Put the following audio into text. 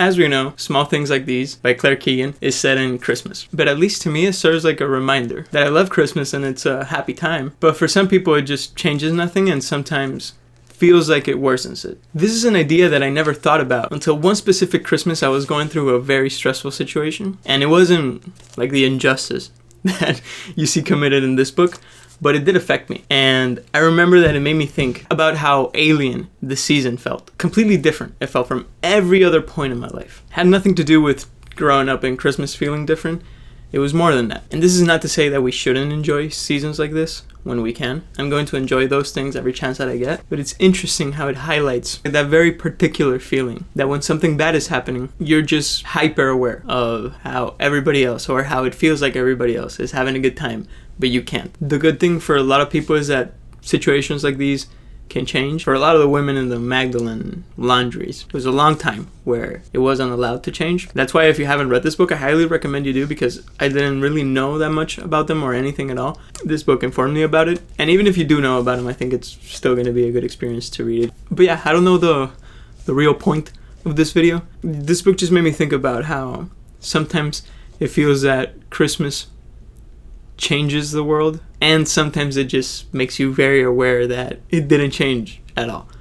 As we know, Small Things Like These by Claire Keegan is set in Christmas. But at least to me, it serves like a reminder that I love Christmas and it's a happy time. But for some people, it just changes nothing and sometimes feels like it worsens it. This is an idea that I never thought about until one specific Christmas I was going through a very stressful situation. And it wasn't like the injustice that you see committed in this book, but it did affect me. And I remember that it made me think about how alien the season felt. Completely different it felt from every other point in my life. Had nothing to do with growing up and Christmas feeling different. It was more than that. And this is not to say that we shouldn't enjoy seasons like this when we can. I'm going to enjoy those things every chance that I get. But it's interesting how it highlights that very particular feeling that when something bad is happening, you're just hyper aware of how everybody else or how it feels like everybody else is having a good time, but you can't. The good thing for a lot of people is that situations like these can change. For a lot of the women in the Magdalene laundries, it was a long time where it wasn't allowed to change. That's why if you haven't read this book, I highly recommend you do, because I didn't really know that much about them or anything at all. This book informed me about it, and even if you do know about them, I think it's still going to be a good experience to read it. But yeah, I don't know the real point of this video. This book just made me think about how sometimes it feels that Christmas changes the world, and sometimes it just makes you very aware that it didn't change at all.